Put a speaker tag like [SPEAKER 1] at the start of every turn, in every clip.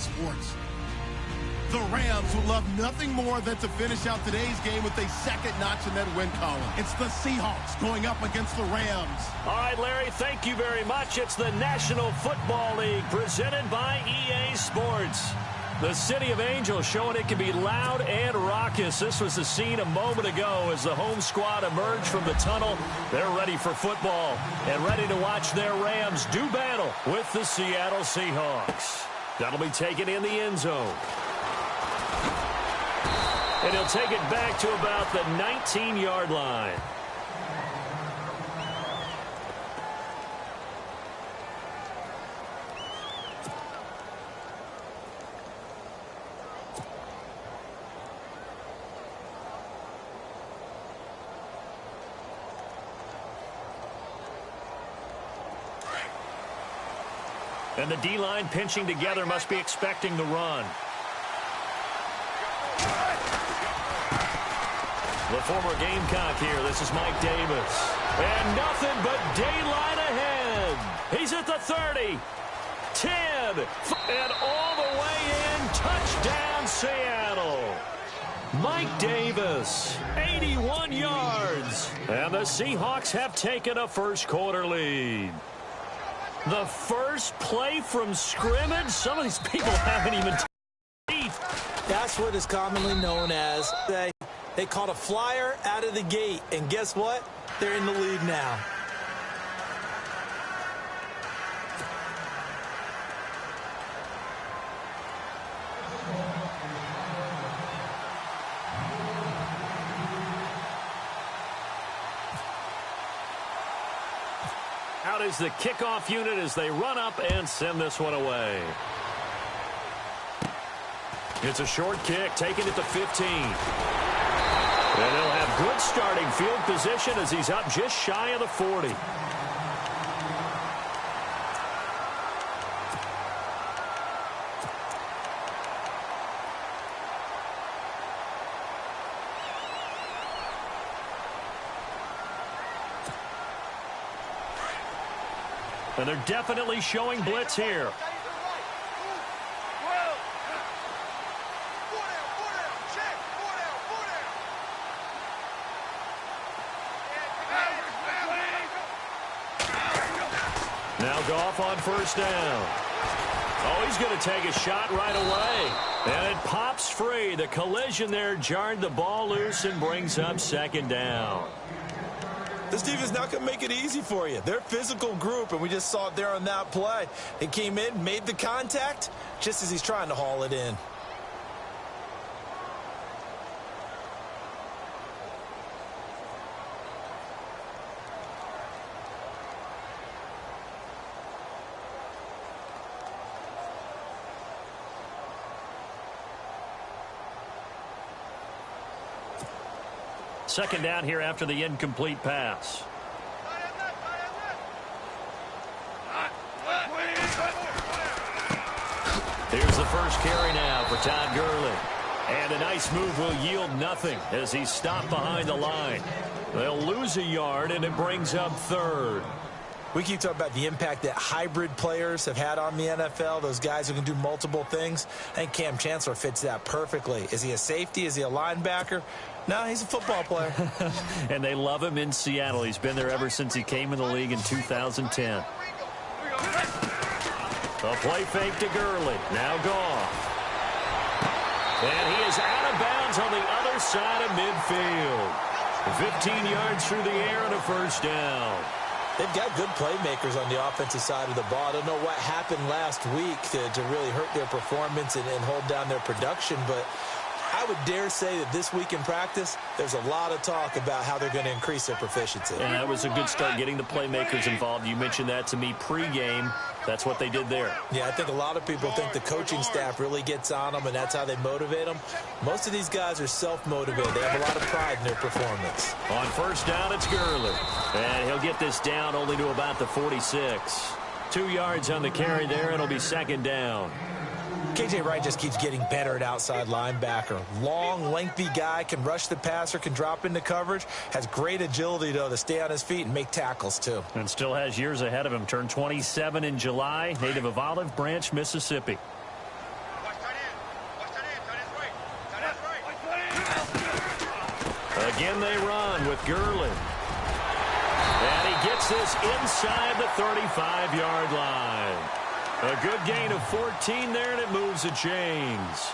[SPEAKER 1] Sports. The Rams would love nothing more than to finish out today's game with a second notch in that win column. It's the Seahawks going up against the Rams.
[SPEAKER 2] All right, Larry, thank you very much. It's the National Football League presented by EA Sports. The City of Angels showing it can be loud and raucous. This was the scene a moment ago as the home squad emerged from the tunnel. They're ready for football and ready to watch their Rams do battle with the Seattle Seahawks. That'll be taken in the end zone. And he'll take it back to about the 19-yard line. And the D-line pinching together must be expecting the run. The former Gamecock here. This is Mike Davis. And nothing but daylight ahead. He's at the 30, 10, and all the way in. Touchdown, Seattle. Mike Davis, 81 yards. And the Seahawks have taken a first-quarter lead. The first play from scrimmage. Some of these people haven't even teeth.
[SPEAKER 3] That's what is commonly known as they caught a flyer out of the gate. And guess what? They're in the lead now.
[SPEAKER 2] Out is the kickoff unit as they run up and send this one away. It's a short kick, taken at the 15. And he'll have good starting field position as he's up just shy of the 40. And they're definitely showing blitz here. Now Goff on first down. Oh, he's going to take a shot right away. And it pops free. The collision there jarred the ball loose and brings up second down.
[SPEAKER 3] This defense not going to make it easy for you. They're a physical group, and we just saw it there on that play. He came in, made the contact, just as he's trying to haul it in.
[SPEAKER 2] Second down here after the incomplete pass. Here's the first carry now for Todd Gurley. And a nice move will yield nothing as he's stopped behind the line. They'll lose a yard, and it brings up third.
[SPEAKER 3] We keep talking about the impact that hybrid players have had on the NFL, those guys who can do multiple things. I think Cam Chancellor fits that perfectly. Is he a safety? Is he a linebacker? No, he's a football player.
[SPEAKER 2] And they love him in Seattle. He's been there ever since he came in the league in 2010. A play fake to Gurley. Now Goff. And he is out of bounds on the other side of midfield. 15 yards through the air and a first down.
[SPEAKER 3] They've got good playmakers on the offensive side of the ball. I don't know what happened last week to really hurt their performance and hold down their production, but I would dare say that this week in practice, there's a lot of talk about how they're going to increase their proficiency.
[SPEAKER 2] And that was a good start getting the playmakers involved. You mentioned that to me pregame. That's what they did there.
[SPEAKER 3] Yeah, I think a lot of people think the coaching staff really gets on them, and that's how they motivate them. Most of these guys are self-motivated. They have a lot of pride in their performance.
[SPEAKER 2] On first down, it's Gurley. And he'll get this down only to about the 46. 2 yards on the carry there. It'll be second down.
[SPEAKER 3] KJ Wright just keeps getting better at outside linebacker. Long, lengthy guy, can rush the passer, can drop into coverage. Has great agility, though, to stay on his feet and make tackles, too.
[SPEAKER 2] And still has years ahead of him. Turned 27 in July. Native of Olive Branch, Mississippi. Again they run with Gurley. And he gets this inside the 35-yard line. A good gain of 14 there, and it moves the chains.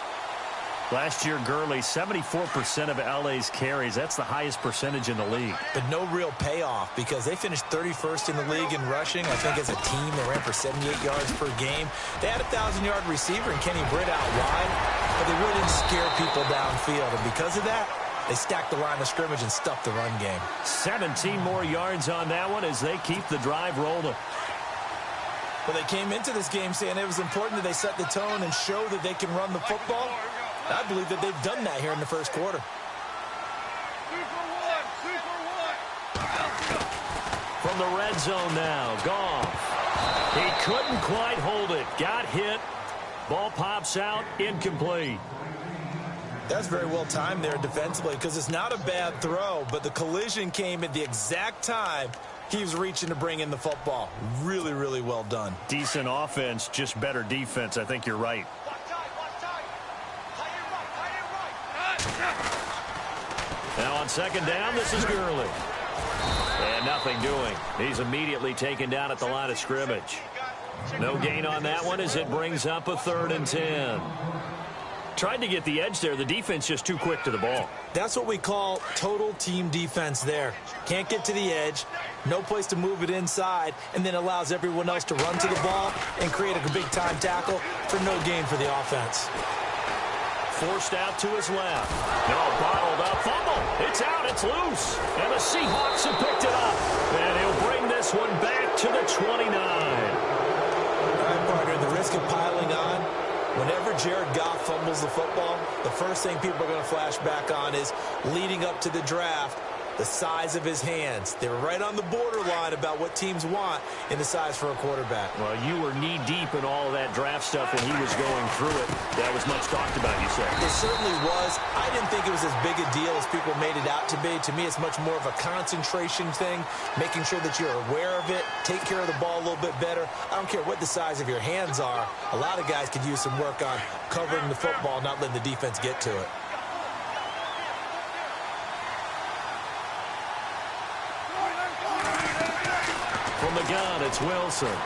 [SPEAKER 2] Last year, Gurley, 74% of LA's carries. That's the highest percentage in the league.
[SPEAKER 3] But no real payoff because they finished 31st in the league in rushing. I think as a team, they ran for 78 yards per game. They had a 1,000-yard receiver in Kenny Britt out wide, but they really didn't scare people downfield. And because of that, they stacked the line of scrimmage and stuffed the run game.
[SPEAKER 2] 17 more yards on that one as they keep the drive rolling.
[SPEAKER 3] Well, they came into this game saying it was important that they set the tone and show that they can run the football. I believe that they've done that here in the first quarter.
[SPEAKER 2] From the red zone now, Goff. He couldn't quite hold it. Got hit. Ball pops out, incomplete.
[SPEAKER 3] That's very well timed there defensively because it's not a bad throw, but the collision came at the exact time he was reaching to bring in the football. Really, really well done.
[SPEAKER 2] Decent offense, just better defense. I think you're right. Now on second down, this is Gurley. And nothing doing. He's immediately taken down at the line of scrimmage. No gain on that one as it brings up a 3rd and 10. Tried to get the edge there. The defense just too quick to the ball.
[SPEAKER 3] That's what we call total team defense there. Can't get to the edge, no place to move it inside, and then allows everyone else to run to the ball and create a big-time tackle for no gain for the offense.
[SPEAKER 2] Forced out to his left. No, bottled up. Fumble. It's out. It's loose. And the Seahawks have picked it up. And he'll bring this one back to the 29.
[SPEAKER 3] All right, partner, the risk of piling on. Whenever Jared Goff fumbles the football, the first thing people are going to flash back on is leading up to the draft, the size of his hands. They were right on the borderline about what teams want in the size for a quarterback.
[SPEAKER 2] Well, you were knee-deep in all of that draft stuff when he was going through it. That was much talked about, you said.
[SPEAKER 3] It certainly was. I didn't think it was as big a deal as people made it out to be. To me, it's much more of a concentration thing, making sure that you're aware of it, take care of the ball a little bit better. I don't care what the size of your hands are. A lot of guys could use some work on covering the football, not letting the defense get to it.
[SPEAKER 2] From the gun, it's Wilson.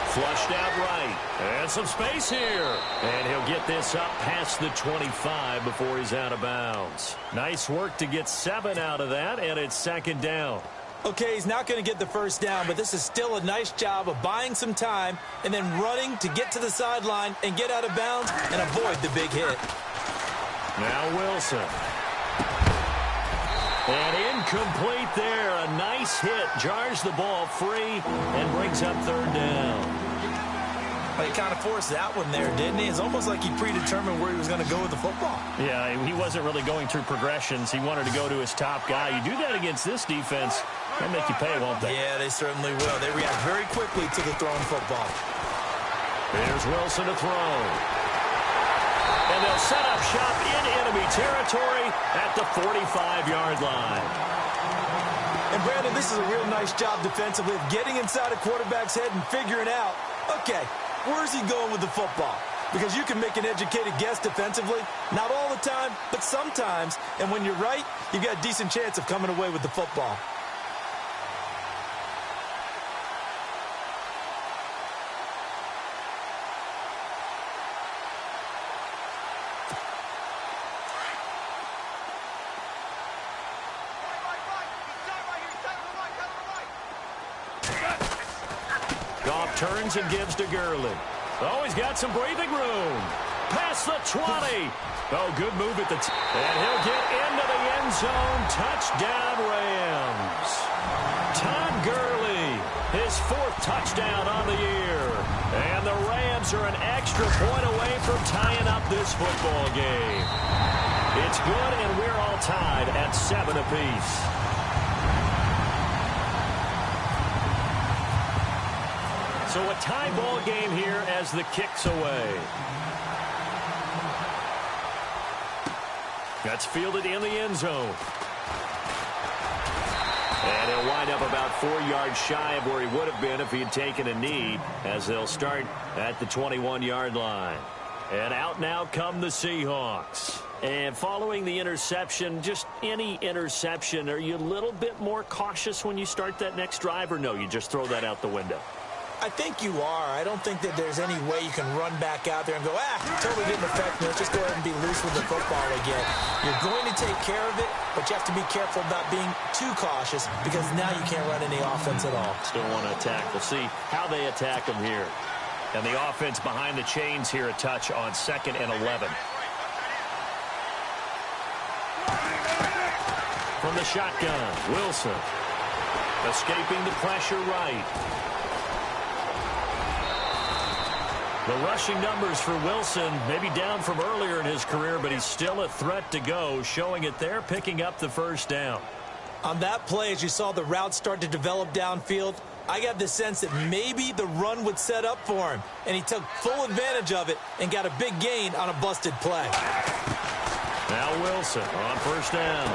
[SPEAKER 2] Flushed out right. And some space here. And he'll get this up past the 25 before he's out of bounds. Nice work to get 7 out of that, and it's second down.
[SPEAKER 3] Okay, he's not going to get the first down, but this is still a nice job of buying some time and then running to get to the sideline and get out of bounds and avoid the big hit.
[SPEAKER 2] Now Wilson. And incomplete there. A nice hit. Jars the ball free and brings up third down.
[SPEAKER 3] But he kind of forced that one there, didn't he? It's almost like he predetermined where he was going to go with the football.
[SPEAKER 2] Yeah, he wasn't really going through progressions. He wanted to go to his top guy. You do that against this defense, they'll make you pay, won't they?
[SPEAKER 3] Yeah, they certainly will. They react very quickly to the thrown football.
[SPEAKER 2] There's Wilson to throw. And they'll set up shop in enemy territory at the 45-yard line.
[SPEAKER 3] And, Brandon, this is a real nice job defensively of getting inside a quarterback's head and figuring out, okay, where's he going with the football? Because you can make an educated guess defensively. Not all the time, but sometimes. And when you're right, you've got a decent chance of coming away with the football.
[SPEAKER 2] Goff turns and gives to Gurley. Oh, he's got some breathing room. Past the 20. Oh, good move at the and he'll get into the end zone. Touchdown, Rams. Todd Gurley, his 4th touchdown on the year. And the Rams are an extra point away from tying up this football game. It's good, and we're all tied at 7 apiece. So a tie ball game here as the kick's away. That's fielded in the end zone. And he'll wind up about 4 yards shy of where he would have been if he had taken a knee, as they'll start at the 21-yard line. And out now come the Seahawks. And following the interception, just any interception, are you a little bit more cautious when you start that next drive, or no, you just throw that out the window?
[SPEAKER 3] I think you are. I don't think that there's any way you can run back out there and go, totally didn't affect me. Let's just go ahead and be loose with the football again. You're going to take care of it, but you have to be careful about being too cautious because now you can't run any offense at all.
[SPEAKER 2] Still want to attack. We'll see how they attack them here. And the offense behind the chains here, a touch on 2nd and 11. From the shotgun, Wilson. Escaping the pressure right. The rushing numbers for Wilson, maybe down from earlier in his career, but he's still a threat to go, showing it there, picking up the first down.
[SPEAKER 3] On that play, as you saw the route start to develop downfield, I got the sense that maybe the run would set up for him, and he took full advantage of it and got a big gain on a busted play.
[SPEAKER 2] Now Wilson on first down.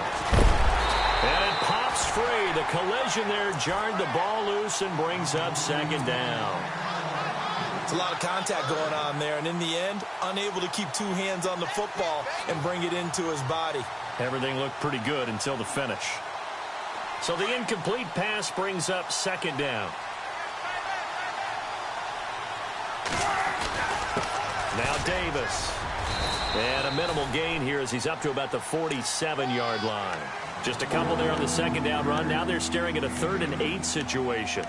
[SPEAKER 2] And it pops free. The collision there jarred the ball loose and brings up 2nd down.
[SPEAKER 3] It's a lot of contact going on there, and in the end, unable to keep two hands on the football and bring it into his body.
[SPEAKER 2] Everything looked pretty good until the finish. So the incomplete pass brings up 2nd down. Now Davis. And a minimal gain here as he's up to about the 47-yard line. Just a couple there on the 2nd down run. Now they're staring at a 3rd and 8 situation.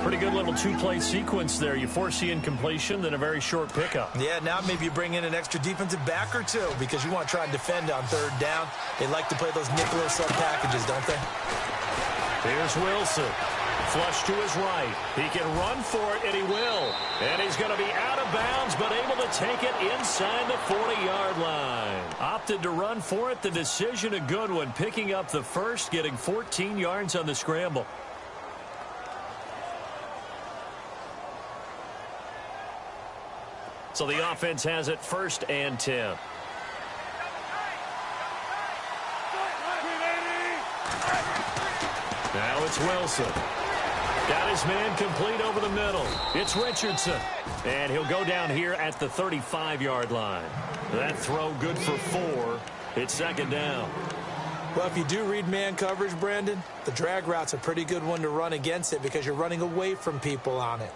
[SPEAKER 2] Pretty good little two-play sequence there. You force the incompletion, then a very short pickup.
[SPEAKER 3] Yeah, now maybe you bring in an extra defensive back or two because you want to try and defend on 3rd down. They like to play those nickel or sub packages, don't they?
[SPEAKER 2] Here's Wilson. Flush to his right. He can run for it, and he will. And he's going to be out of bounds, but able to take it inside the 40-yard line. Opted to run for it. The decision a good one. Picking up the first, getting 14 yards on the scramble. So the offense has it 1st and 10. Now it's Wilson. Got his man complete over the middle. It's Richardson. And he'll go down here at the 35-yard line. That throw good for 4. It's 2nd down.
[SPEAKER 3] Well, if you do read man coverage, Brandon, the drag route's a pretty good one to run against it because you're running away from people on it.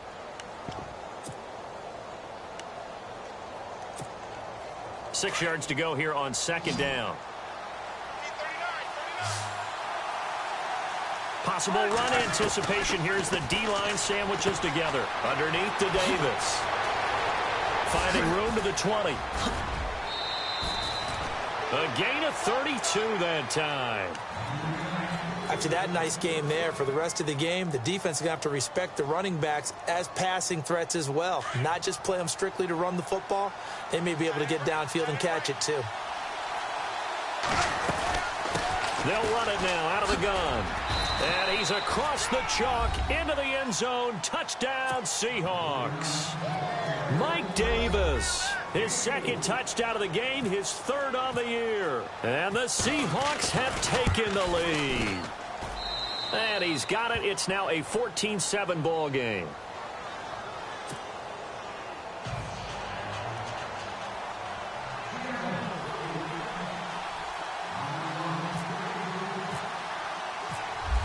[SPEAKER 2] Six yards to go here on 2nd down. Possible run anticipation. Here's the D-line sandwiches together. Underneath to Davis. Finding room to the 20. A gain of 32 that time.
[SPEAKER 3] After that nice game there, for the rest of the game, the defense is going to have to respect the running backs as passing threats as well. Not just play them strictly to run the football. They may be able to get downfield and catch it too.
[SPEAKER 2] They'll run it now out of the gun. And he's across the chalk into the end zone. Touchdown, Seahawks. Mike Davis, his 2nd touchdown of the game, his 3rd on the year. And the Seahawks have taken the lead. And he's got it. It's now a 14-7 ball game.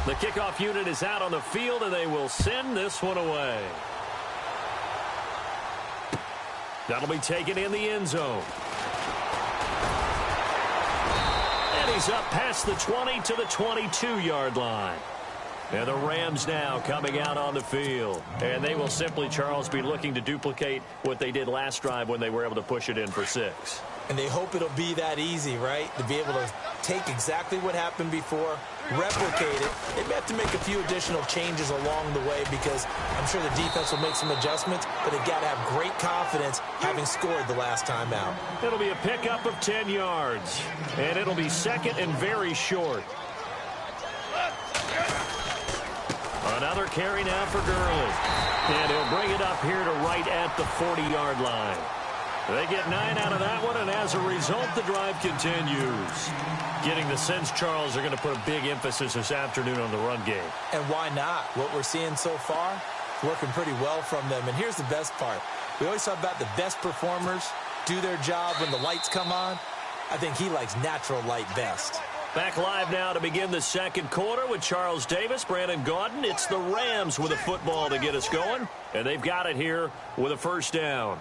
[SPEAKER 2] The kickoff unit is out on the field, and they will send this one away. That'll be taken in the end zone. And he's up past the 20 to the 22-yard line. And the Rams now coming out on the field. And they will simply, Charles, be looking to duplicate what they did last drive when they were able to push it in for 6.
[SPEAKER 3] And they hope it'll be that easy, right? To be able to take exactly what happened before, replicate it. They may have to make a few additional changes along the way because I'm sure the defense will make some adjustments, but they've got to have great confidence having scored the last time out.
[SPEAKER 2] It'll be a pickup of 10 yards. And it'll be 2nd and very short. Another carry now for Gurley. And he'll bring it up here to right at the 40-yard line. They get 9 out of that one, and as a result, the drive continues. Getting the sense, Charles, they're going to put a big emphasis this afternoon on the run game.
[SPEAKER 3] And why not? What we're seeing so far, working pretty well from them. And here's the best part. We always talk about the best performers do their job when the lights come on. I think he likes natural light best.
[SPEAKER 2] Back live now to begin the second quarter with Charles Davis, Brandon Gaudin. It's the Rams with a football to get us going, and they've got it here with a first down.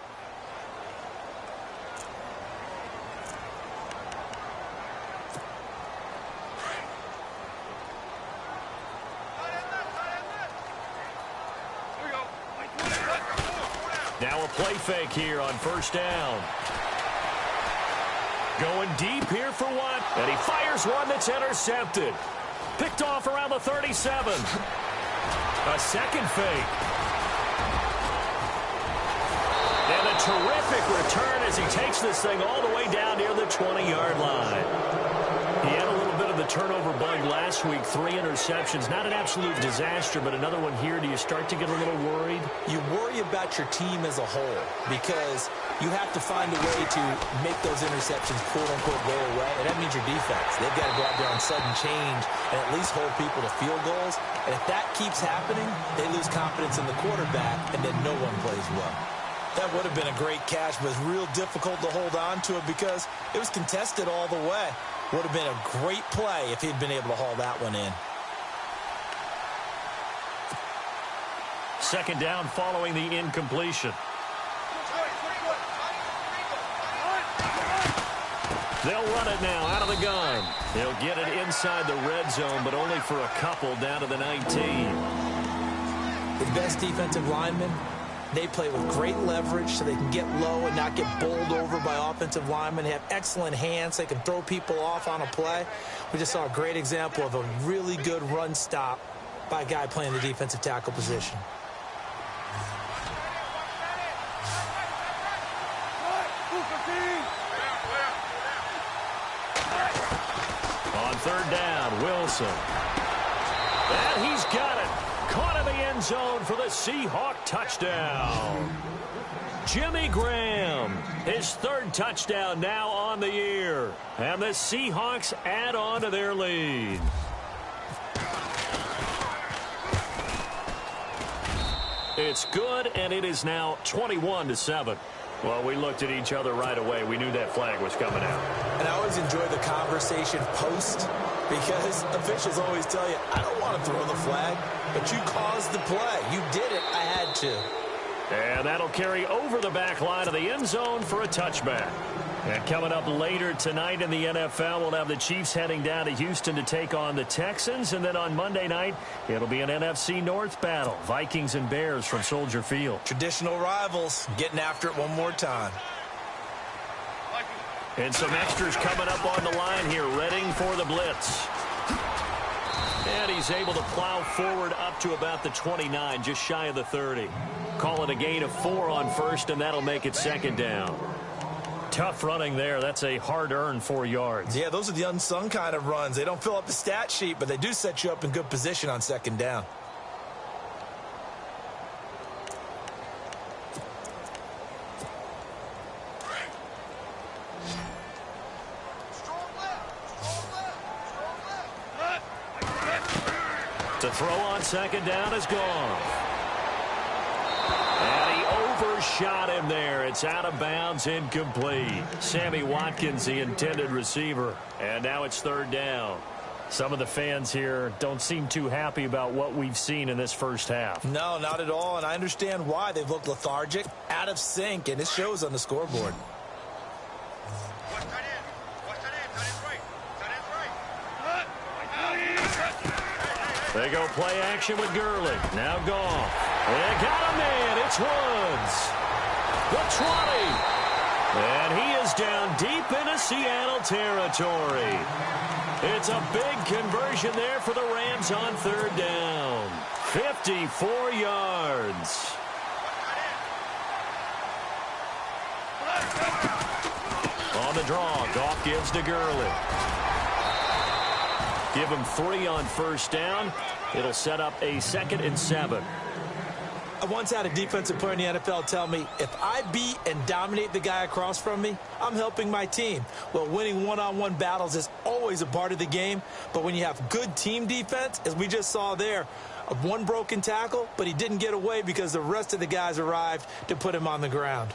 [SPEAKER 2] Now a play fake here on first down. Going deep here for one, and he fires one that's intercepted. Picked off around the 37. A second fake. And a terrific return as he takes this thing all the way down near the 20-yard line. He had a little bit of the turnover bug last week, 3 interceptions. Not an absolute disaster, but another one here. Do you start to get a little worried?
[SPEAKER 3] You worry about your team as a whole because you have to find a way to make those interceptions, quote-unquote, go away, and that means your defense. They've got to go out there on sudden change and at least hold people to field goals. And if that keeps happening, they lose confidence in the quarterback, and then no one plays well. That would have been a great catch, but it's real difficult to hold on to it because it was contested all the way. Would have been a great play if he'd been able to haul that one in.
[SPEAKER 2] Second down following the incompletion. They'll run it now out of the gun. They'll get it inside the red zone, but only for a couple down to the 19.
[SPEAKER 3] The best defensive linemen, they play with great leverage so they can get low and not get bowled over by offensive linemen. They have excellent hands. They can throw people off on a play. We just saw a great example of a really good run stop by a guy playing the defensive tackle position.
[SPEAKER 2] On third down, Wilson. And he's got it. Caught in the end zone for the Seahawk touchdown. Jimmy Graham, his third touchdown now on the year. And the Seahawks add on to their lead. It's good, and it is now 21-7. Well, we looked at each other right away. We knew that flag was coming out.
[SPEAKER 3] And I always enjoy the conversation post because officials always tell you, I don't want to throw the flag, but you caused the play. You did it. I had to.
[SPEAKER 2] And that'll carry over the back line of the end zone for a touchback. And coming up later tonight in the NFL, we'll have the Chiefs heading down to Houston to take on the Texans. And then on Monday night, it'll be an NFC North battle. Vikings and Bears from Soldier Field.
[SPEAKER 3] Traditional rivals getting after it one more time.
[SPEAKER 2] And some extras coming up on the line here, readying for the blitz. And he's able to plow forward up to about the 29, just shy of the 30. Call it a gain of 4 on first, and that'll make it second down. Tough running there. That's a hard-earned 4 yards.
[SPEAKER 3] Yeah, those are the unsung kind of runs. They don't fill up the stat sheet, but they do set you up in good position on second down.
[SPEAKER 2] To throw on second down is gone. And he overshot him there. It's out of bounds, incomplete. Sammy Watkins, the intended receiver. And now it's third down. Some of the fans here don't seem too happy about what we've seen in this first half.
[SPEAKER 3] No, not at all, and I understand why. They've looked lethargic, out of sync, and it shows on the scoreboard.
[SPEAKER 2] They go play action with Gurley. Now Goff. They got a man. It's Woods. The 20. And he is down deep into Seattle territory. It's a big conversion there for the Rams on third down. 54 yards. On the draw, Goff gives to Gurley. Give him 3 on first down. It'll set up a 2nd and 7.
[SPEAKER 3] I once had a defensive player in the NFL tell me, if I beat and dominate the guy across from me, I'm helping my team. Well, winning one-on-one battles is always a part of the game, but when you have good team defense, as we just saw there, One broken tackle, but he didn't get away because the rest of the guys arrived to put him on the ground.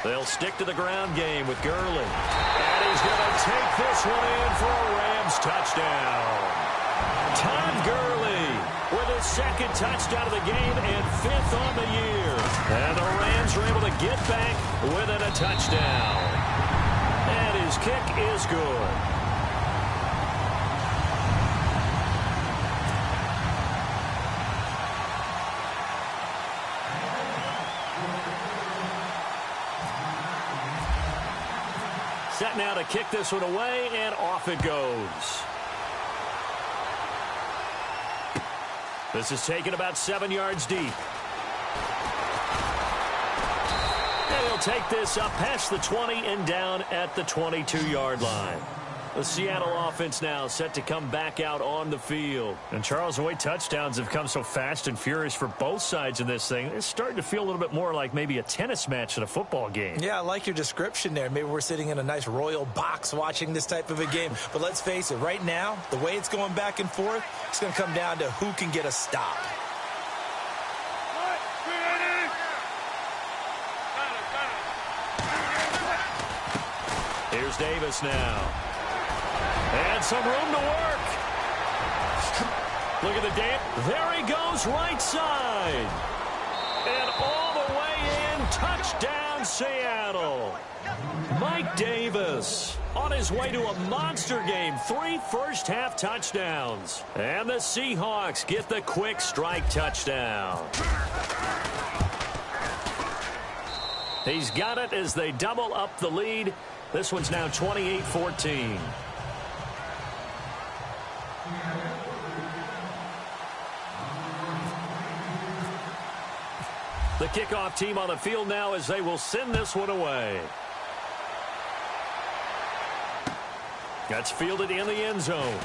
[SPEAKER 2] They'll stick to the ground game with Gurley. And he's going to take this one in for a Rams touchdown. Todd Gurley with his second touchdown of the game and 5th on the year. And the Rams are able to get back within a touchdown. And his kick is good. Set now to kick this one away, and off it goes. This is taken about 7 yards deep. And he'll take this up past the 20 and down at the 22-yard line. The Seattle offense now set to come back out on the field. And Charles, the way touchdowns have come so fast and furious for both sides in this thing, it's starting to feel a little bit more like maybe a tennis match than a football game. Yeah, I like your description there. Maybe we're sitting in a nice royal box watching this type of a game. But let's face it, right now, the way it's going back and forth, it's going to come down to who can get a stop. Here's Davis now. And some room to work. Look at the dance. There he goes, right side. And all the way in, touchdown Seattle. Mike Davis on his way to a monster game. 3 first-half touchdowns. And the Seahawks get the quick strike touchdown. He's got it as they double up the lead. This one's now 28-14. The kickoff team on the field now as they will send this one away. That's fielded in the end zone.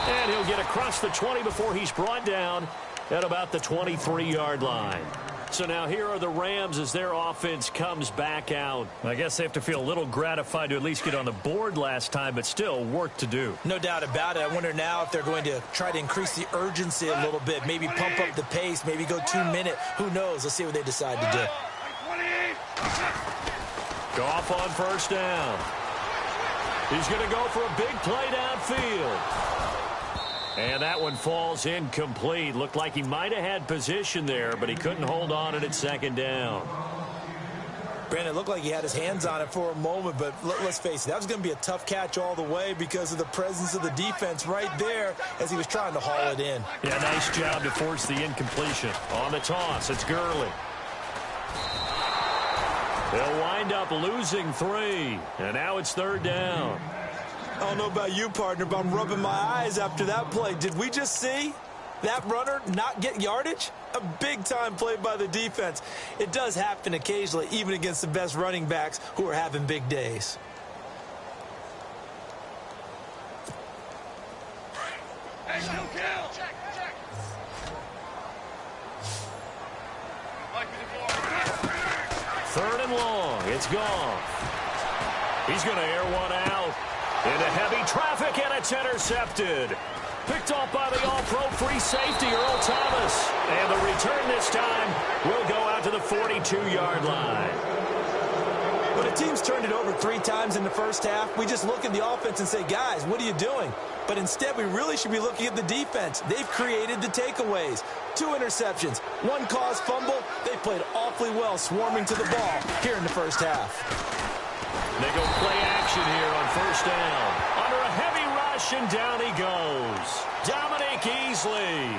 [SPEAKER 2] And he'll get across the 20 before he's brought down at about the 23-yard line. So now here are the Rams as their offense comes back out. I guess they have to feel a little gratified to at least get on the board last time, but still work to do. No doubt about it. I wonder now if they're going to try to increase the urgency a little bit, maybe pump up the pace, maybe go 2-minute. Who knows? Let's see what they decide to do. Goff on first down. He's going to go for a big play downfield. And that one falls incomplete. Looked like he might have had position there, but he couldn't hold on to it at second down. Brandon, it looked like he had his hands on it for a moment, but let's face it, that was going to be a tough catch all the way because of the presence of the defense right there as he was trying to haul it in. Yeah, nice job to force the incompletion. On the toss, it's Gurley. They'll wind up losing 3, and now it's third down. I don't know about you, partner, but I'm rubbing my eyes after that play. Did we just see that runner not get yardage? A big-time play by the defense. It does happen occasionally, even against the best running backs who are having big days. Third and long. It's gone. He's going to air one out. Into heavy traffic, and it's intercepted. Picked off by the all-pro free safety, Earl Thomas. And the return this time will go out to the 42-yard line. When a team's turned it over 3 times in the first half, we just look at the offense and say, guys, what are you doing? But instead, we really should be looking at the defense. They've created the takeaways. 2 interceptions, 1 caused fumble. They played awfully well swarming to the ball here in the first half. They go play action here on first down. Under a heavy rush, and down he goes. Dominic Easley.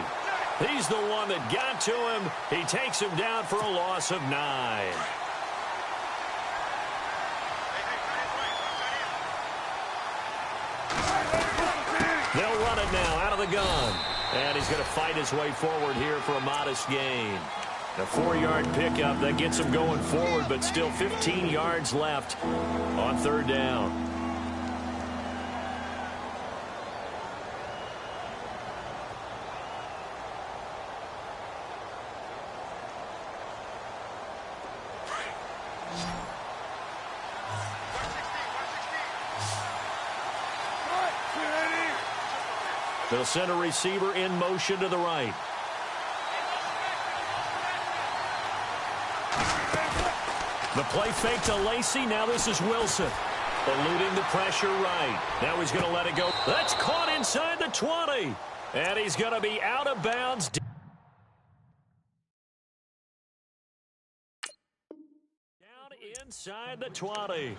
[SPEAKER 2] He's the one that got to him. He takes him down for a loss of 9. They'll run it now out of the gun. And he's going to fight his way forward here for a modest gain. A 4-yard pickup that gets him going forward, but still 15 yards left on third down. They'll send a receiver in motion to the right. The play fake to Lacy. Now this is Wilson. Eluding the pressure right. Now he's going to let it go. That's caught inside the 20. And he's going to be out of bounds. Down inside the 20.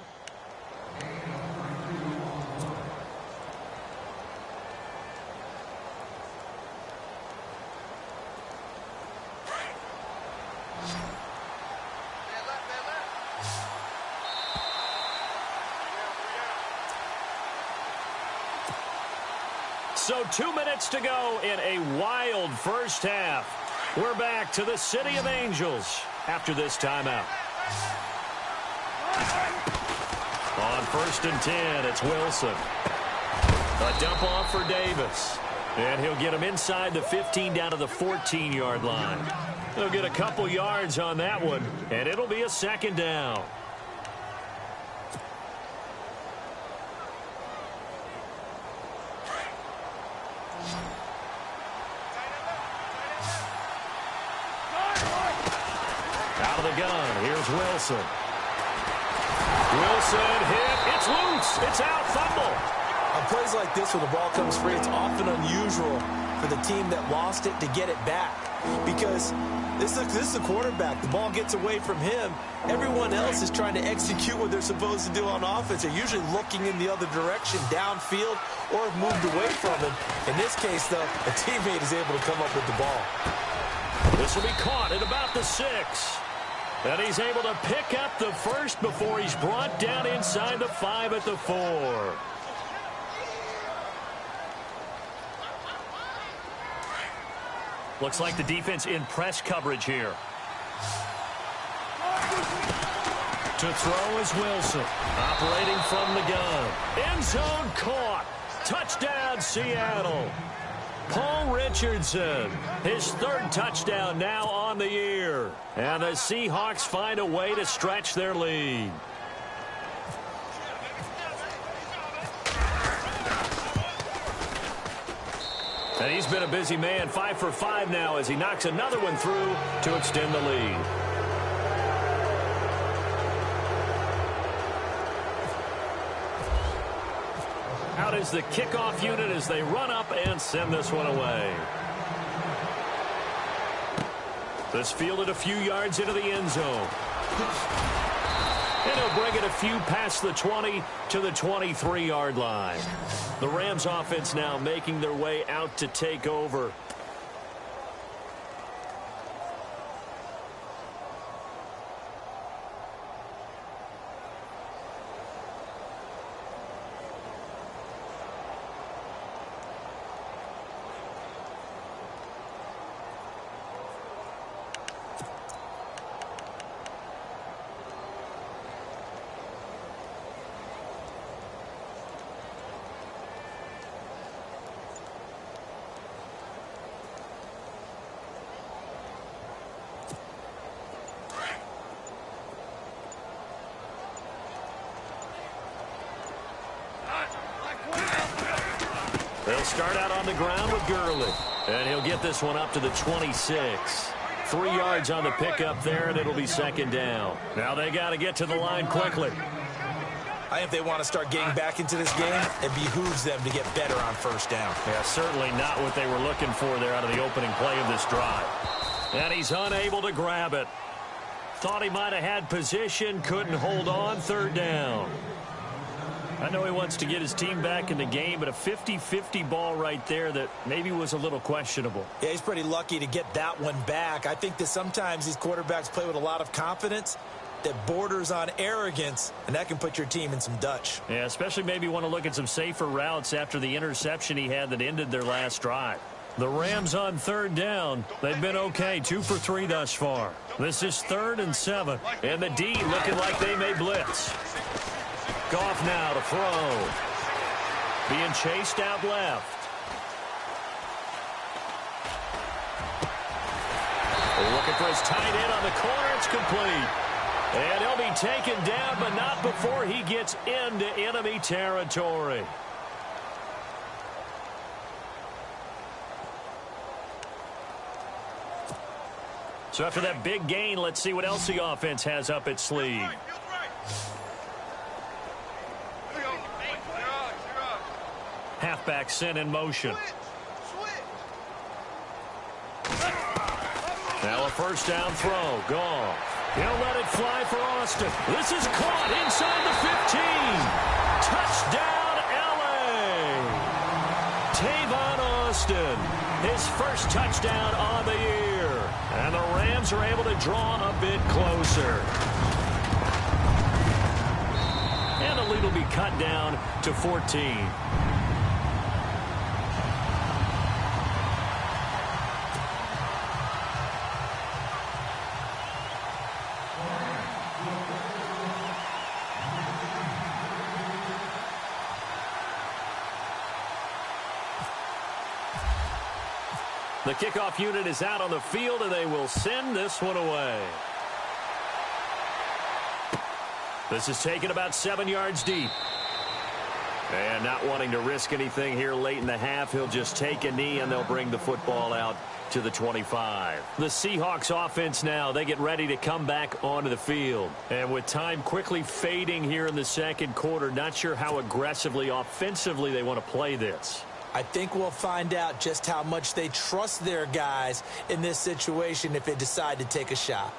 [SPEAKER 2] So 2 minutes to go in a wild first half. We're back to the City of Angels after this timeout. On 1st and 10, it's Wilson. A dump off for Davis. And he'll get him inside the 15 down to the 14-yard line. He'll get a couple yards on that one, and it'll be a 2nd down. Out of the gun, here's Wilson. Wilson hit, it's loose, it's out, fumble.
[SPEAKER 3] On plays like this where the ball comes free, it's often unusual for the team that lost it to get it back. Because this is a quarterback. The ball gets away from him. Everyone else is trying to execute what they're supposed to do on offense. They're usually looking in the other direction, downfield, or have moved away from him. In this case, though, a teammate is able to come up with the ball.
[SPEAKER 2] This will be caught at about the 6. And he's able to pick up the first before he's brought down inside the 5 at the 4. Looks like the defense in press coverage here. To throw is Wilson. Operating from the gun. End zone caught. Touchdown, Seattle. Paul Richardson, his 3rd touchdown now on the year. And the Seahawks find a way to stretch their lead. And he's been a busy man, 5 for 5 now as he knocks another one through to extend the lead. Out is the kickoff unit as they run up and send this one away. This fielded a few yards into the end zone. And he'll bring it a few past the 20 to the 23-yard line. The Rams offense now making their way out to take over. They'll start out on the ground with Gurley. And he'll get this one up to the 26. 3 yards on the pickup there, and it'll be 2nd down. Now they got to get to the line quickly.
[SPEAKER 3] I think if they want to start getting back into this game, it behooves them to get better on 1st down.
[SPEAKER 2] Yeah, certainly not what they were looking for there out of the opening play of this drive. And he's unable to grab it. Thought he might have had position, couldn't hold on, 3rd down. I know he wants to get his team back in the game, but a 50-50 ball right there that maybe was a little questionable.
[SPEAKER 3] Yeah, he's pretty lucky to get that one back. I think that sometimes these quarterbacks play with a lot of confidence that borders on arrogance, and that can put your team in some Dutch.
[SPEAKER 2] Yeah, especially maybe want to look at some safer routes after the interception he had that ended their last drive. The Rams on 3rd down. They've been okay, 2 for 3 thus far. This is 3rd and 7, and the D looking like they may blitz. Goff now to throw. Being chased out left. Looking for his tight end on the corner. It's complete. And he'll be taken down, but not before he gets into enemy territory. So after that big gain, let's see what else the offense has up its sleeve. Halfback sent in motion. Now a first down throw. Gone. He'll let it fly for Austin. This is caught inside the 15. Touchdown, L.A. Tavon Austin, his first touchdown on the year. And the Rams are able to draw a bit closer. And the lead will be cut down to 14. The kickoff unit is out on the field, and they will send this one away. This is taken about 7 yards deep. And not wanting to risk anything here late in the half, he'll just take a knee, and they'll bring the football out to the 25. The Seahawks offense now, they get ready to come back onto the field. And with time quickly fading here in the second quarter, not sure how aggressively, offensively they want to play this.
[SPEAKER 3] I think we'll find out just how much they trust their guys in this situation if they decide to take a shot.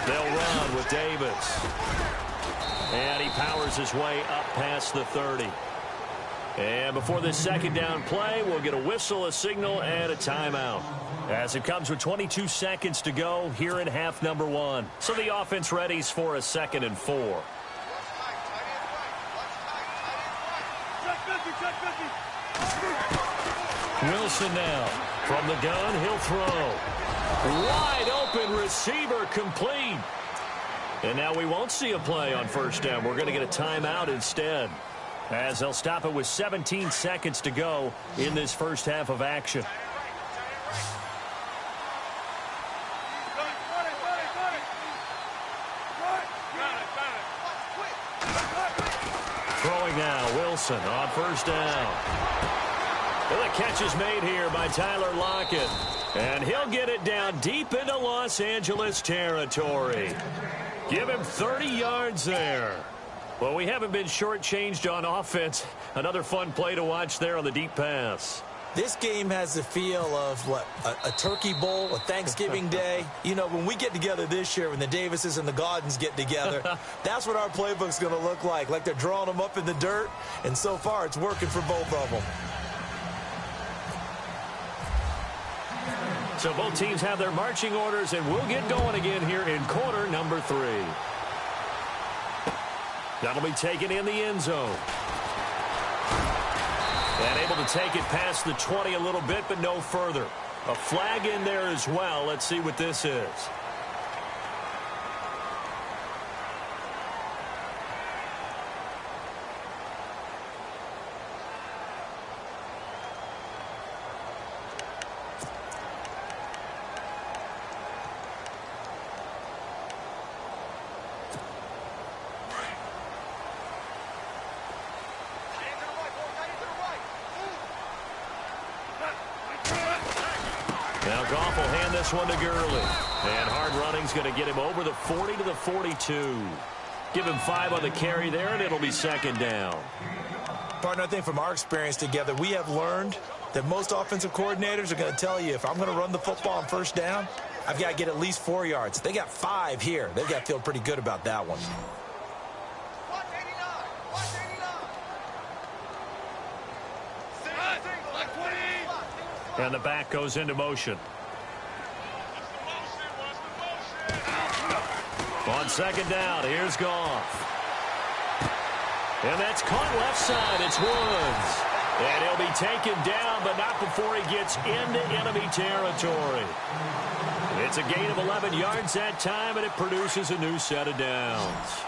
[SPEAKER 2] They'll run with Davis. And he powers his way up past the 30. And before this second down play, we'll get a whistle, a signal, and a timeout. As it comes with 22 seconds to go here in half number 1. So the offense readies for a 2nd and 4. Wilson now. From the gun, he'll throw. Wide open receiver complete. And now we won't see a play on first down. We're going to get a timeout instead, as they'll stop it with 17 seconds to go in this first half of action. Throwing now, Wilson on first down. And the catch is made here by Tyler Lockett. And he'll get it down deep into Los Angeles territory. Give him 30 yards there. Well, we haven't been shortchanged on offense. Another fun play to watch there on the deep pass.
[SPEAKER 3] This game has the feel of, what, a turkey bowl, a Thanksgiving day. You know, when we get together this year, when the Davises and the Gaudens get together, that's what our playbook's going to look like they're drawing them up in the dirt, and so far it's working for both of them.
[SPEAKER 2] So both teams have their marching orders, and we'll get going again here in quarter number 3. That'll be taken in the end zone. And able to take it past the 20 a little bit, but no further. A flag in there as well. Let's see what this is. Now Goff will hand this one to Gurley. And hard running's going to get him over the 40 to the 42. Give him 5 on the carry there, and it'll be second down.
[SPEAKER 3] Partner, I think from our experience together, we have learned that most offensive coordinators are going to tell you, if I'm going to run the football on first down, I've got to get at least 4 yards. They got 5 here. They've got to feel pretty good about that one.
[SPEAKER 2] And the back goes into motion. On second down, here's Goff. And that's caught left side. It's Woods. And he'll be taken down, but not before he gets into enemy territory. It's a gain of 11 yards that time, and it produces a new set of downs.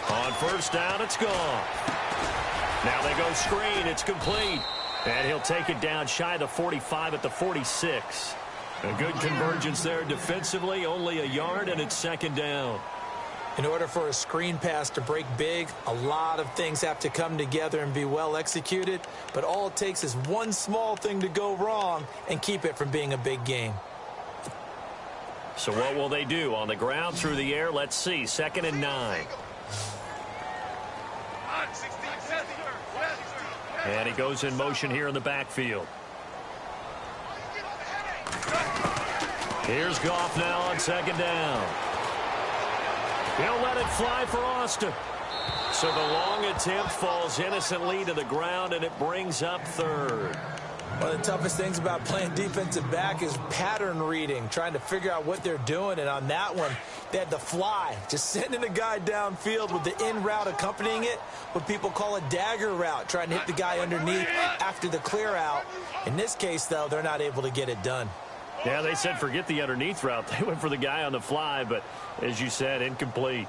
[SPEAKER 2] On first down, it's gone. Now they go screen. It's complete. And he'll take it down shy of the 45 at the 46. A good convergence there defensively, only a yard, and it's second down.
[SPEAKER 3] In order for a screen pass to break big, a lot of things have to come together and be well executed, but all it takes is one small thing to go wrong and keep it from being a big game.
[SPEAKER 2] So what will they do? On the ground, through the air, let's see. 2nd and 9. And he goes in motion here in the backfield. Here's Goff now on 2nd down. He'll let it fly for Austin. So the long attempt falls innocently to the ground, and it brings up 3rd.
[SPEAKER 3] One of the toughest things about playing defensive back is pattern reading, trying to figure out what they're doing. And on that one, they had the fly, just sending a guy downfield with the in route accompanying it, what people call a dagger route, trying to hit the guy underneath after the clear out. In this case, though, they're not able to get it done.
[SPEAKER 2] Yeah, they said forget the underneath route. They went for the guy on the fly, but as you said, incomplete.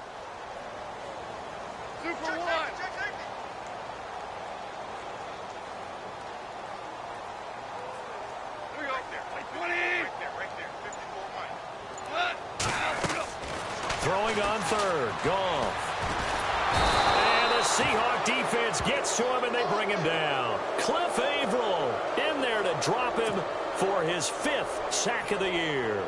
[SPEAKER 2] Throwing on 3rd, Goff. And the Seahawk defense gets to him, and they bring him down. Cliff Averill in there to drop him for his 5th sack of the year.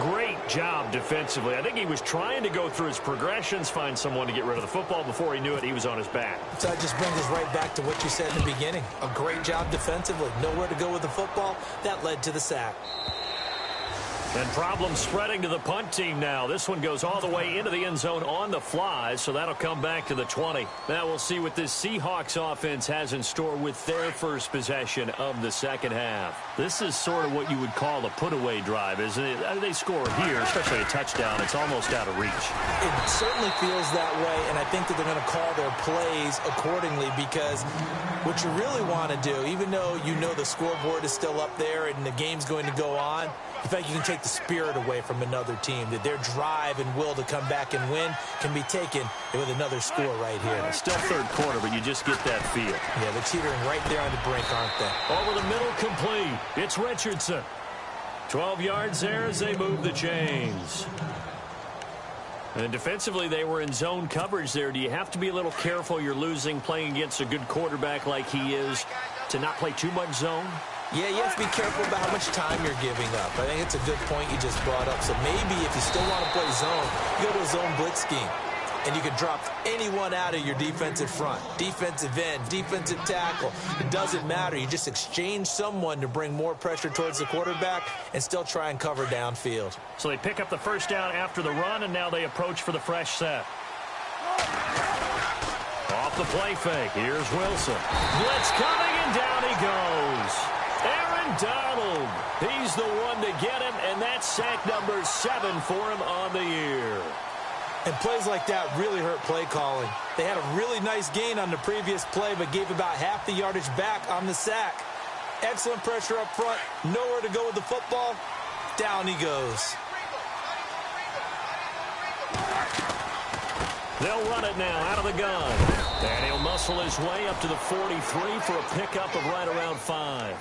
[SPEAKER 2] Great job defensively. I think he was trying to go through his progressions, find someone to get rid of the football. Before he knew it, he was on his back.
[SPEAKER 3] So that just brings us right back to what you said in the beginning. A great job defensively. Nowhere to go with the football. That led to the sack.
[SPEAKER 2] And problems spreading to the punt team now. This one goes all the way into the end zone on the fly, so that'll come back to the 20. Now we'll see what this Seahawks offense has in store with their first possession of the second half. This is sort of what you would call a put-away drive, isn't it? They score here, especially a touchdown. It's almost out of reach.
[SPEAKER 3] It certainly feels that way, and I think that they're going to call their plays accordingly, because what you really want to do, even though you know the scoreboard is still up there and the game's going to go on, in fact, you can take the spirit away from another team, that their drive and will to come back and win can be taken with another score right here.
[SPEAKER 2] It's still 3rd quarter, but you just get that feel.
[SPEAKER 3] Yeah, they're teetering right there on the brink, aren't they?
[SPEAKER 2] Over the middle, complete. It's Richardson. 12 yards there as they move the chains. And defensively, they were in zone coverage there. Do you have to be a little careful? You're losing, playing against a good quarterback like he is, to not play too much zone?
[SPEAKER 3] Yeah, you have to be careful about how much time you're giving up. I think it's a good point you just brought up. So maybe if you still want to play zone, you go to a zone blitz scheme. And you can drop anyone out of your defensive front, defensive end, defensive tackle. It doesn't matter. You just exchange someone to bring more pressure towards the quarterback and still try and cover downfield.
[SPEAKER 2] So they pick up the first down after the run, and now they approach for the fresh set. Off the play fake. Here's Wilson. Blitz coming, and down he goes. Aaron Donald. He's the one to get him, and that's sack number 7 for him on the year.
[SPEAKER 3] And plays like that really hurt play calling. They had a really nice gain on the previous play, but gave about half the yardage back on the sack. Excellent pressure up front. Nowhere to go with the football. Down he goes.
[SPEAKER 2] They'll run it now out of the gun. And he'll muscle his way up to the 43 for a pickup of right around 5.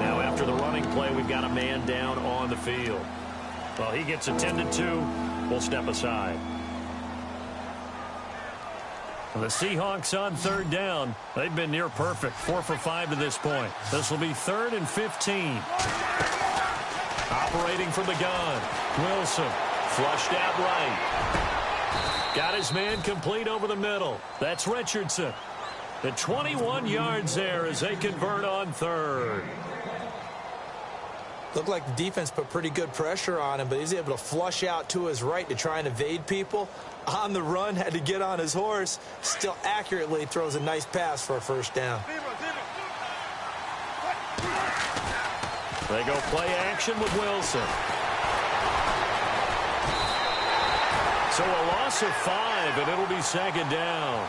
[SPEAKER 2] Now after the running play, we've got a man down on the field. Well, he gets attended to. We'll step aside. The Seahawks on 3rd down. They've been near perfect. 4 for 5 to this point. This will be 3rd and 15. Operating from the gun. Wilson flushed out right. Got his man complete over the middle. That's Richardson. The 21 yards there as they convert on 3rd.
[SPEAKER 3] Looked like the defense put pretty good pressure on him, but he's able to flush out to his right to try and evade people. On the run, had to get on his horse. Still accurately throws a nice pass for a first down.
[SPEAKER 2] They go play action with Wilson. So a loss of 5, and it'll be 2nd down.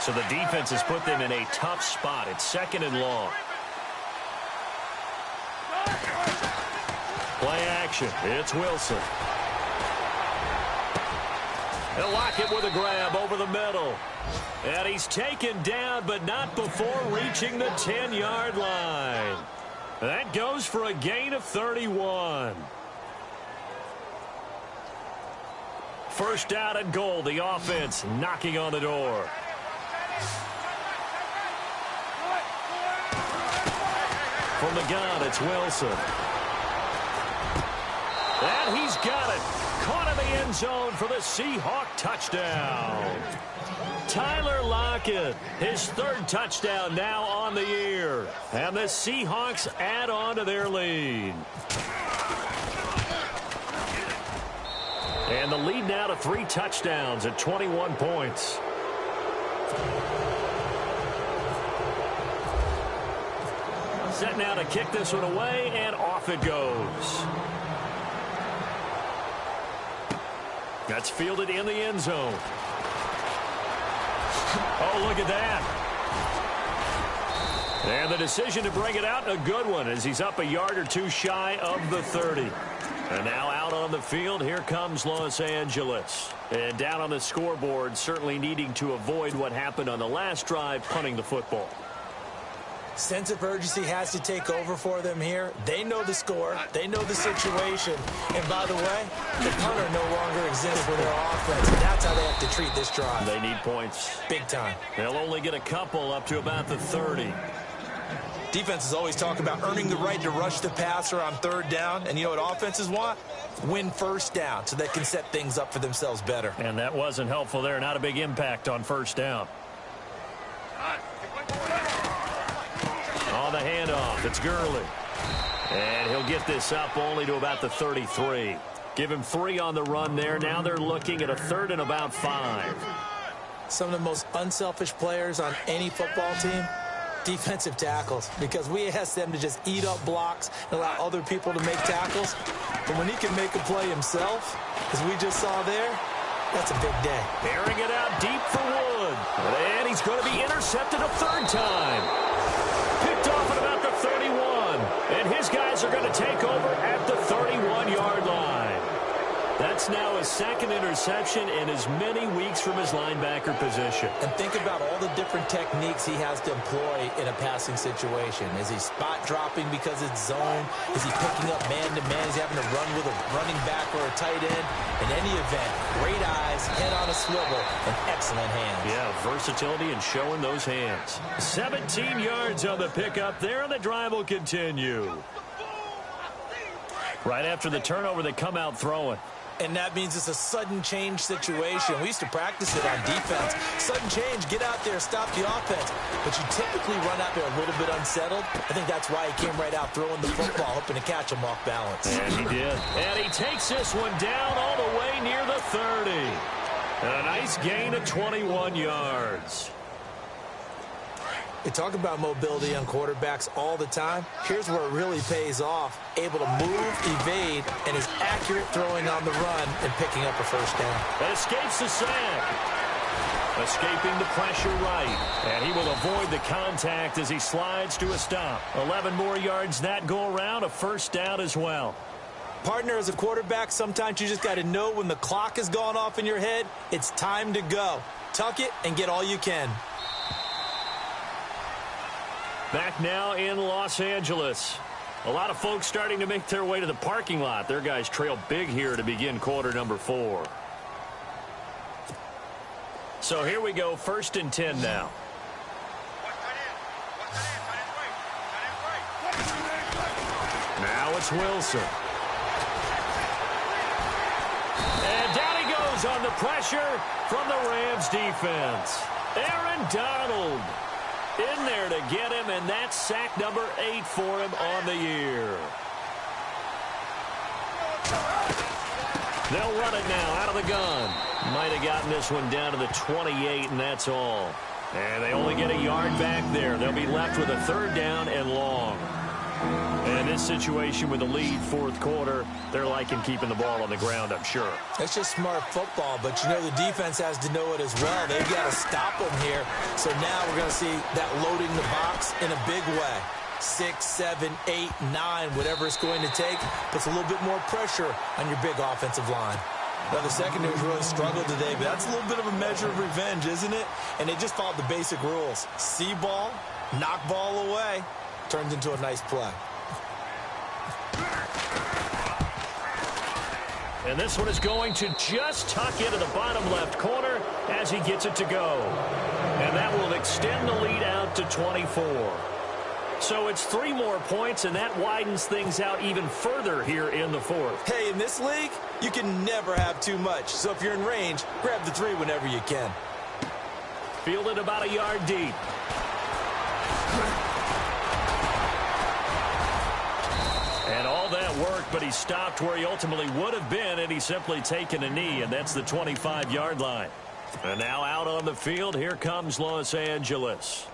[SPEAKER 2] So the defense has put them in a tough spot. It's 2nd and long. Play action. It's Wilson. They'll lock it with a grab over the middle. And he's taken down, but not before reaching the 10-yard line. That goes for a gain of 31. First down and goal. The offense knocking on the door. From the gun, it's Wilson. And he's got it. Caught in the end zone for the Seahawk touchdown. Tyler Lockett, his third touchdown now on the year. And the Seahawks add on to their lead. And the lead now to 3 touchdowns at 21 points. Set now to kick this one away, and off it goes. That's fielded in the end zone. Oh, look at that. And the decision to bring it out, a good one, as he's up a yard or two shy of the 30. And now out on the field, here comes Los Angeles. And down on the scoreboard, certainly needing to avoid what happened on the last drive, punting the football.
[SPEAKER 3] Sense of urgency has to take over for them here. They know the score. They know the situation. And by the way, the punter no longer exists for their offense. And that's how they have to treat this drive.
[SPEAKER 2] They need points.
[SPEAKER 3] Big time.
[SPEAKER 2] They'll only get a couple up to about the 30.
[SPEAKER 3] Defenses always talk about earning the right to rush the passer on third down. And you know what offenses want? Win first down so they can set things up for themselves better.
[SPEAKER 2] And that wasn't helpful there. Not a big impact on first down. On the handoff, it's Gurley. And he'll get this up only to about the 33. Give him 3 on the run there. Now they're looking at a 3rd and about 5.
[SPEAKER 3] Some of the most unselfish players on any football team, defensive tackles, because we ask them to just eat up blocks and allow other people to make tackles. But when he can make a play himself, as we just saw there, that's a big day.
[SPEAKER 2] Airing it out deep for Wood. And he's going to be intercepted a 3rd time. Picked off at about the 31. And his guys are going to take over at the 31-yard line. That's now his 2nd interception in as many weeks from his linebacker position.
[SPEAKER 3] And think about all the different techniques he has to employ in a passing situation. Is he spot dropping because it's zone? Is he picking up man-to-man? Is he having to run with a running back or a tight end? In any event, great eyes, head on a swivel, and excellent hands.
[SPEAKER 2] Yeah, versatility and showing those hands. 17 yards on the pickup there, and the drive will continue. Right after the turnover, they come out throwing.
[SPEAKER 3] And that means it's a sudden change situation. We used to practice it on defense. Sudden change, get out there, stop the offense. But you typically run out there a little bit unsettled. I think that's why he came right out throwing the football, hoping to catch him off balance.
[SPEAKER 2] And he did. And he takes this one down all the way near the 30. And a nice gain of 21 yards.
[SPEAKER 3] We talk about mobility on quarterbacks all the time. Here's where it really pays off. Able to move, evade, and is accurate throwing on the run and picking up a first down.
[SPEAKER 2] Escapes the sack. Escaping the pressure right. And he will avoid the contact as he slides to a stop. 11 more yards that go around, a first down as well.
[SPEAKER 3] Partner, as a quarterback, sometimes you just got to know when the clock has gone off in your head, it's time to go. Tuck it and get all you can.
[SPEAKER 2] Back now in Los Angeles. A lot of folks starting to make their way to the parking lot. Their guys trail big here to begin quarter number 4. So here we go, 1st and 10 now. Now it's Wilson. And down he goes on the pressure from the Rams defense. Aaron Donald in there to get him, and that's sack number 8 for him on the year. They'll run it now out of the gun. Might have gotten this one down to the 28, and that's all. And they only get a yard back there. They'll be left with a 3rd down and long. And in this situation with the lead 4th quarter, they're liking keeping the ball on the ground, I'm sure.
[SPEAKER 3] It's just smart football, but you know the defense has to know it as well. They've got to stop them here. So now we're going to see that loading the box in a big way. 6, 7, 8, 9, whatever it's going to take, puts a little bit more pressure on your big offensive line. Now, the secondary's really struggled today, but that's a little bit of a measure of revenge, isn't it? And they just followed the basic rules. See ball, knock ball away, turns into a nice play.
[SPEAKER 2] And this one is going to just tuck into the bottom left corner as he gets it to go. And that will extend the lead out to 24. So it's 3 more points, and that widens things out even further here in the fourth.
[SPEAKER 3] Hey, in this league, you can never have too much. So if you're in range, grab the 3 whenever you can.
[SPEAKER 2] Fielded about a yard deep. And all that work, but he stopped where he ultimately would have been, and he's simply taken a knee, and that's the 25-yard line. And now out on the field, here comes Los Angeles.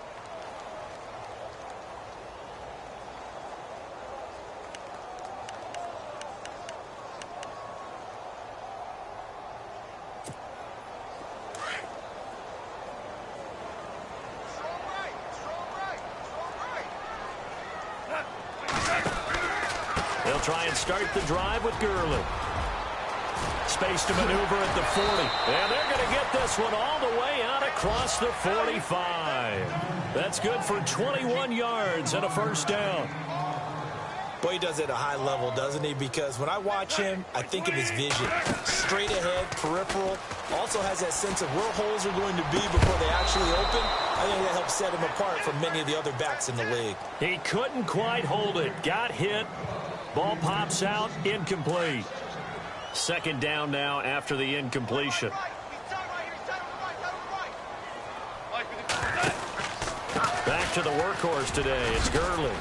[SPEAKER 2] They'll try and start the drive with Gurley. Space to maneuver at the 40. And they're going to get this one all the way out across the 45. That's good for 21 yards and a first down.
[SPEAKER 3] Boy, he does it at a high level, doesn't he? Because when I watch him, I think of his vision. Straight ahead, peripheral. Also has that sense of where holes are going to be before they actually open. I think that helps set him apart from many of the other backs in the league.
[SPEAKER 2] He couldn't quite hold it. Got hit. Ball pops out. Incomplete. Second down now after the incompletion. Back to the workhorse today. It's Gurley.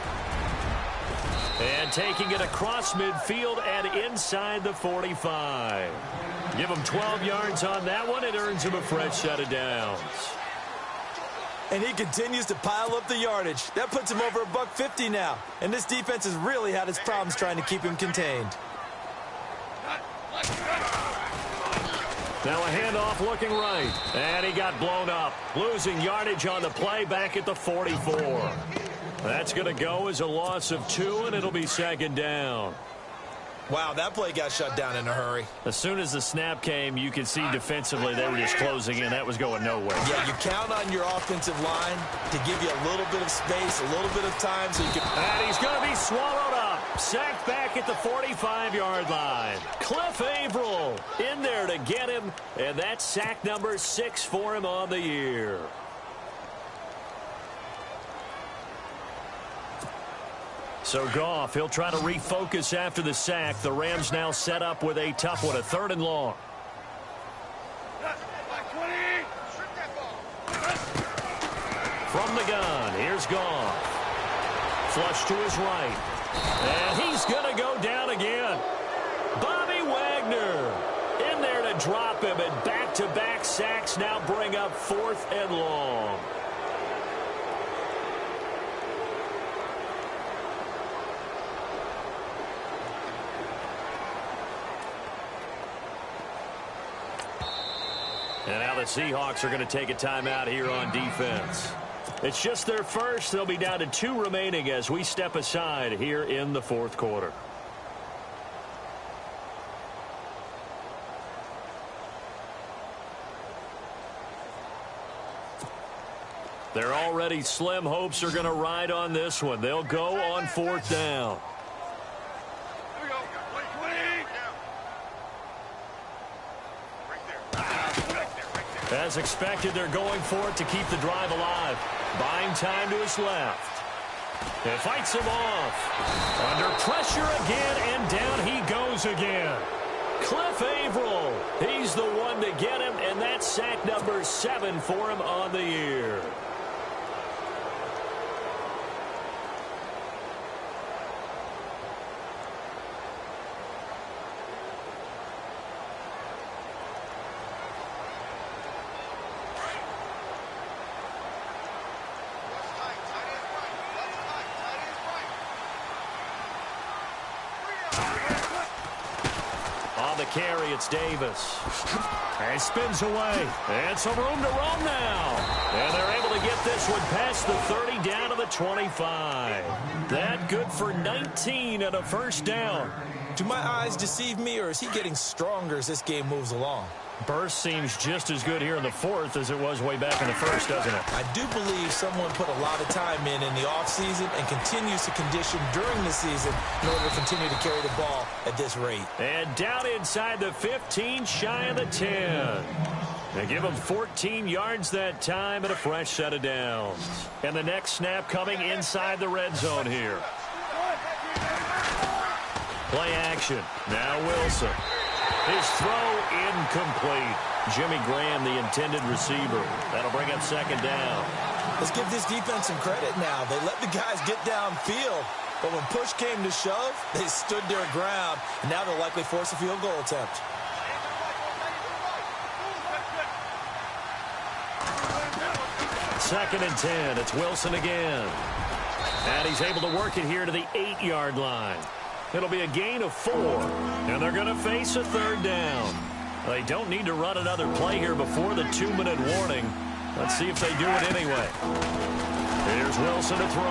[SPEAKER 2] And taking it across midfield and inside the 45. Give him 12 yards on that one. It earns him a fresh set of downs.
[SPEAKER 3] And he continues to pile up the yardage. That puts him over $150 now. And this defense has really had its problems trying to keep him contained.
[SPEAKER 2] Now a handoff looking right. And he got blown up. Losing yardage on the play back at the 44. That's going to go as a loss of 2, and it'll be second down.
[SPEAKER 3] Wow, that play got shut down in a hurry.
[SPEAKER 2] As soon as the snap came, you could see defensively they were just closing in. That was going nowhere.
[SPEAKER 3] Yeah, you count on your offensive line to give you a little bit of space, a little bit of time so you can...
[SPEAKER 2] And he's going to be swallowed up. Sacked back at the 45-yard line. Cliff Averill in there to get him, and that's sack number 6 for him on the year. So Goff, he'll try to refocus after the sack. The Rams now set up with a tough one, a 3rd and long. From the gun, here's Goff. Flush to his right. And he's going to go down again. Bobby Wagner in there to drop him, and back-to-back sacks now bring up 4th and long. And now the Seahawks are going to take a timeout here on defense. It's just their first. They'll be down to 2 remaining as we step aside here in the 4th quarter. Their already slim hopes are going to ride on this one. They'll go on 4th down. As expected, they're going for it to keep the drive alive. Buying time to his left. And fights him off. Under pressure again, and down he goes again. Cliff Averill, he's the one to get him, and that's sack number 7 for him on the year. Carry, it's Davis. And spins away. And some room to roam now. And they're able to get this one past the 30 down to the 25. That good for 19 and a first down.
[SPEAKER 3] Do my eyes deceive me, or is he getting stronger as this game moves along?
[SPEAKER 2] Burst seems just as good here in the fourth as it was way back in the first, doesn't it?
[SPEAKER 3] I do believe someone put a lot of time in the offseason and continues to condition during the season in order to continue to carry the ball at this rate.
[SPEAKER 2] And down inside the 15, shy of the 10. They give him 14 yards that time and a fresh set of downs. And the next snap coming inside the red zone here. Play action. Now Wilson. His throw incomplete. Jimmy Graham, the intended receiver. That'll bring up second down.
[SPEAKER 3] Let's give this defense some credit now. They let the guys get downfield, but when push came to shove, they stood their ground, and now they'll likely force a field goal attempt.
[SPEAKER 2] Second and 10. It's Wilson again. And he's able to work it here to the 8-yard line. It'll be a gain of 4, and they're going to face a third down. They don't need to run another play here before the 2-minute warning. Let's see if they do it anyway. Here's Wilson to throw.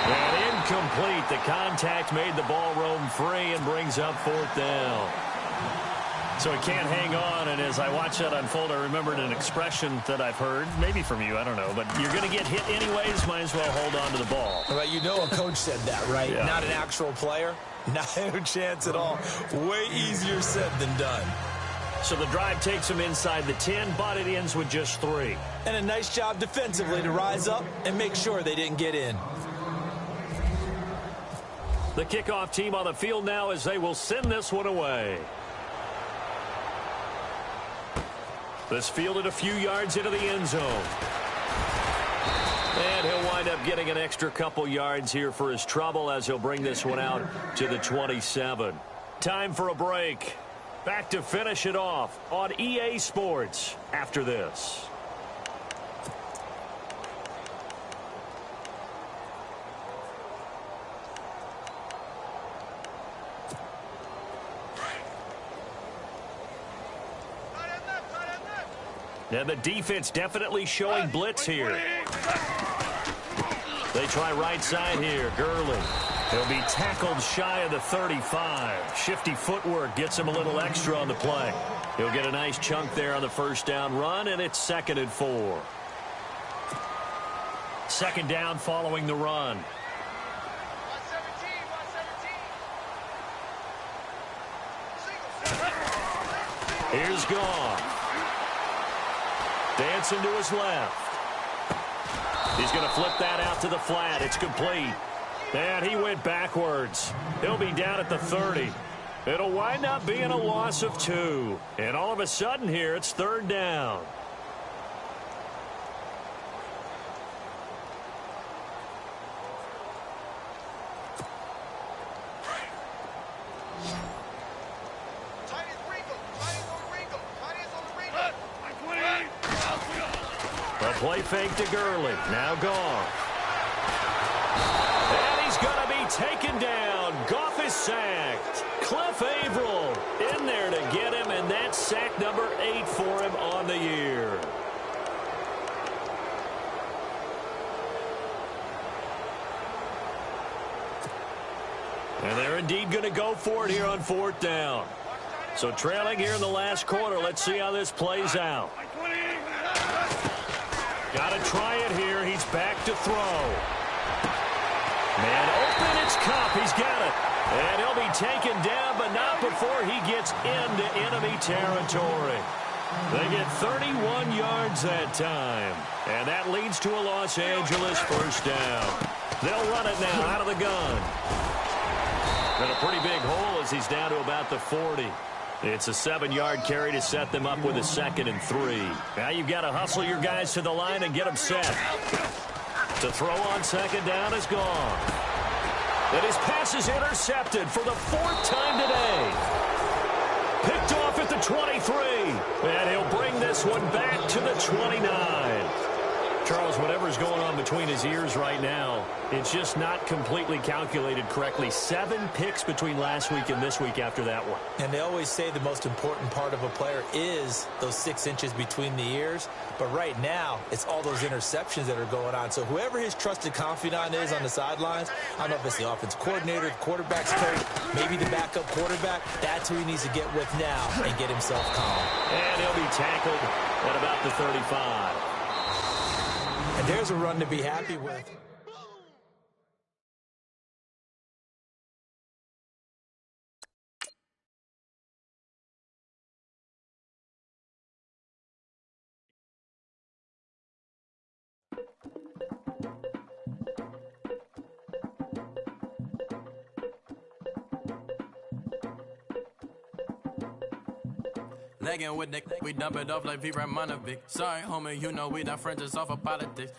[SPEAKER 2] And incomplete. The contact made the ball roam free and brings up fourth down. So he can't hang on, and as I watch that unfold, I remembered an expression that I've heard, maybe from you, I don't know, but you're going to get hit anyways, might as well hold on to the ball.
[SPEAKER 3] Well, you know a coach said that, right?
[SPEAKER 2] Yeah. Not
[SPEAKER 3] an actual player. No chance at all. Way easier said than done.
[SPEAKER 2] So the drive takes him inside the 10, but it ends with just 3.
[SPEAKER 3] And a nice job defensively to rise up and make sure they didn't get in.
[SPEAKER 2] The kickoff team on the field now as they will send this one away. This fielded a few yards into the end zone. And he'll wind up getting an extra couple yards here for his trouble as he'll bring this one out to the 27. Time for a break. Back to finish it off on EA Sports after this. And the defense definitely showing blitz here. They try right side here. Gurley. He'll be tackled shy of the 35. Shifty footwork gets him a little extra on the play. He'll get a nice chunk there on the first down run, and it's 2nd and 4. Second down following the run. Here's Goff. Dancing to his left. He's going to flip that out to the flat. It's complete. And he went backwards. He'll be down at the 30. It'll wind up being a loss of 2. And all of a sudden here, it's third down. Play fake to Gurley. Now Goff. And he's going to be taken down. Goff is sacked. Cliff Averill in there to get him, and that's sack number 8 for him on the year. And they're indeed going to go for it here on fourth down. So trailing here in the last quarter. Let's see how this plays out. Got to try it here. He's back to throw. Man open, it's Kupp. He's got it. And he'll be taken down, but not before he gets into enemy territory. They get 31 yards that time. And that leads to a Los Angeles first down. They'll run it now out of the gun. And a pretty big hole as he's down to about the 40. It's a 7-yard carry to set them up with a 2nd and 3. Now you've got to hustle your guys to the line and get them set. To throw on second down is gone. And his pass is intercepted for the 4th time today. Picked off at the 23. And he'll bring this one back to the 29. Charles, whatever's going on between his ears right now, it's just not completely calculated correctly. 7 picks between last week and this week after that one.
[SPEAKER 3] And they always say the most important part of a player is those 6 inches between the ears. But right now, it's all those interceptions that are going on. So whoever his trusted confidant is on the sidelines, I don't know if it's the offense coordinator, the quarterback's coach, maybe the backup quarterback, that's who he needs to get with now and get himself calm.
[SPEAKER 2] And he'll be tackled at about the 35.
[SPEAKER 3] And there's a run to be happy with.
[SPEAKER 4] Legging with Nick, we dump it off like V. Ramanovic. Sorry, homie, you know we not friends, just off of politics.